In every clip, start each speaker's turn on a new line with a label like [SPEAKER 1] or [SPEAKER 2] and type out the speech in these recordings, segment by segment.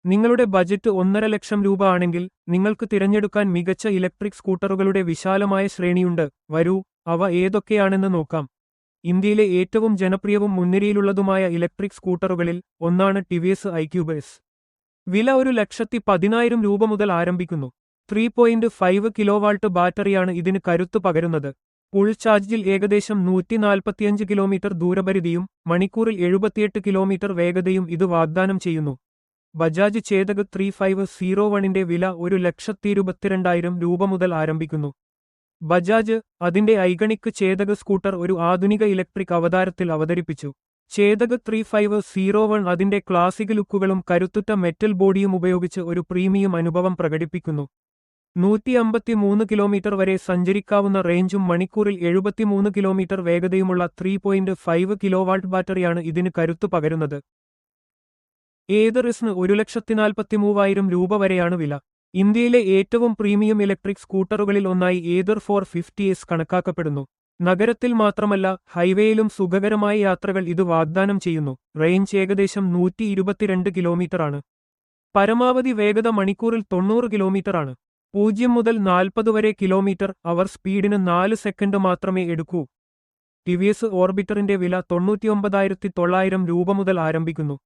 [SPEAKER 1] നിങ്ങളുടെ ബജറ്റ് 1,50,000 രൂപ ആണെങ്കിൽ നിങ്ങൾക്ക് തിരഞ്ഞെടുക്കാൻ മികച്ച ഇലക്ട്രിക് സ്കൂട്ടറുകളുടെ വിശാലമായ ശ്രേണിയുണ്ട്. വരൂ, അവ ഏതൊക്കെയാണെന്ന് നോക്കാം. ഇന്ത്യയിലെ ഏറ്റവും ജനപ്രിയവും മുൻനിരയിലുള്ളതുമായ ഇലക്ട്രിക് സ്കൂട്ടറുകളിൽ ഒന്നാണ് ടിവിഎസ് ഐക്യൂബ് എസ്. വില 1,10,000 രൂപ മുതൽ ആരംഭിക്കുന്നു. 3.5 കിലോവാട്ട് ബാറ്ററിയാണ് ഇതിന് കരുത്തു പകരുന്നത്. ഫുൾ ചാർജിൽ ഏകദേശം 145 കിലോമീറ്റർ ദൂരപരിധിയും മണിക്കൂറിൽ 78 കിലോമീറ്റർ വേഗതയും ഇത് വാഗ്ദാനം ചെയ്യുന്നു. ബജാജ് ചേതക് 3501ന്റെ വില 1,22,000 രൂപ മുതൽ ആരംഭിക്കുന്നു. ബജാജ് അതിന്റെ ഐകണിക് ചേതക് സ്കൂട്ടർ ഒരു ആധുനിക ഇലക്ട്രിക് അവതാരത്തിൽ അവതരിപ്പിച്ചു. ചേതക് 3501 അതിന്റെ ക്ലാസിക് ലുക്കുകളും കരുത്തുറ്റ മെറ്റൽ ബോഡിയും ഉപയോഗിച്ച് ഒരു പ്രീമിയം അനുഭവം പ്രകടിപ്പിക്കുന്നു. 153 കിലോമീറ്റർ വരെ സഞ്ചരിക്കാവുന്ന റേഞ്ചും മണിക്കൂറിൽ 73 കിലോമീറ്റർ വേഗതയുമുള്ള 3.5 കിലോവാട്ട് ബാറ്ററിയാണ് ഇതിന് കരുത്തു പകരുന്നത്. ഏതറിന് 1,43,000 രൂപ വരെയാണ് വില. ഇന്ത്യയിലെ ഏറ്റവും പ്രീമിയം ഇലക്ട്രിക് സ്കൂട്ടറുകളിൽ ഒന്നായി ഏതർ 450S കണക്കാക്കപ്പെടുന്നു. നഗരത്തിൽ മാത്രമല്ല, ഹൈവേയിലും സുഖകരമായ യാത്രകൾ ഇത് വാഗ്ദാനം ചെയ്യുന്നു. റേഞ്ച് ഏകദേശം 122 കിലോമീറ്ററാണ്. പരമാവധി വേഗത മണിക്കൂറിൽ 90 കിലോമീറ്ററാണ്. 0 മുതൽ 40 വരെ കിലോമീറ്റർ അവർ സ്പീഡിന് 4 സെക്കൻഡ് മാത്രമേ എടുക്കൂ. ടിവിഎസ് ഓർബിറ്ററിന്റെ വില 99,900 രൂപ മുതൽ ആരംഭിക്കുന്നു.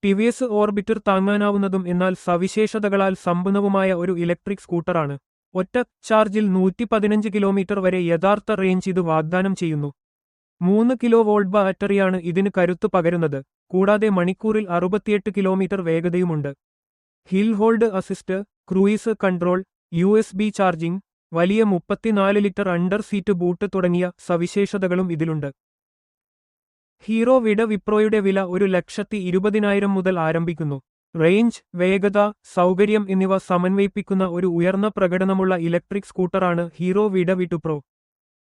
[SPEAKER 1] ടിവിഎസ് ഓർബിറ്റർ താങ്ങാനാവുന്നതും എന്നാൽ സവിശേഷതകളാൽ സമ്പന്നവുമായ ഒരു ഇലക്ട്രിക് സ്കൂട്ടറാണ്. ഒറ്റ ചാർജിൽ 115 കിലോമീറ്റർ വരെ യഥാർത്ഥ റേഞ്ച് ഇത് വാഗ്ദാനം ചെയ്യുന്നു. 3 കിലോ വോൾട്ട് ബാറ്ററിയാണ് ഇതിന് കരുത്തു പകരുന്നത്. കൂടാതെ മണിക്കൂറിൽ 68 കിലോമീറ്റർ വേഗതയുമുണ്ട്. Hill hold assist, cruise control, USB charging, വലിയ 34 ലിറ്റർ അണ്ടർ സീറ്റ് ബൂട്ട് തുടങ്ങിയ സവിശേഷതകളും ഇതിലുണ്ട്. ഹീറോ വിപ്രോയുടെ വില 1,20,000 മുതൽ ആരംഭിക്കുന്നു. റേഞ്ച്, വേഗത, സൗകര്യം എന്നിവ സമന്വയിപ്പിക്കുന്ന ഒരു ഉയർന്ന പ്രകടനമുള്ള ഇലക്ട്രിക് സ്കൂട്ടറാണ് ഹീറോ വിപ്രോ.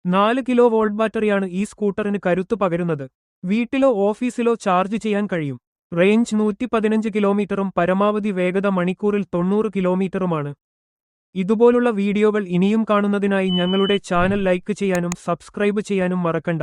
[SPEAKER 1] 4 കിലോ വോൾട്ട് ബാറ്ററിയാണ് ഈ സ്കൂട്ടറിന് കരുത്തു പകരുന്നത്. വീട്ടിലോ ഓഫീസിലോ ചാർജ് ചെയ്യാൻ കഴിയും. റേഞ്ച് 115 കിലോമീറ്ററും പരമാവധി വേഗത മണിക്കൂറിൽ 90 കിലോമീറ്ററുമാണ്. ഇതുപോലുള്ള വീഡിയോകൾ ഇനിയും കാണുന്നതിനായി ഞങ്ങളുടെ ചാനൽ ലൈക്ക് ചെയ്യാനും സബ്സ്ക്രൈബ് ചെയ്യാനും മറക്കണ്ട.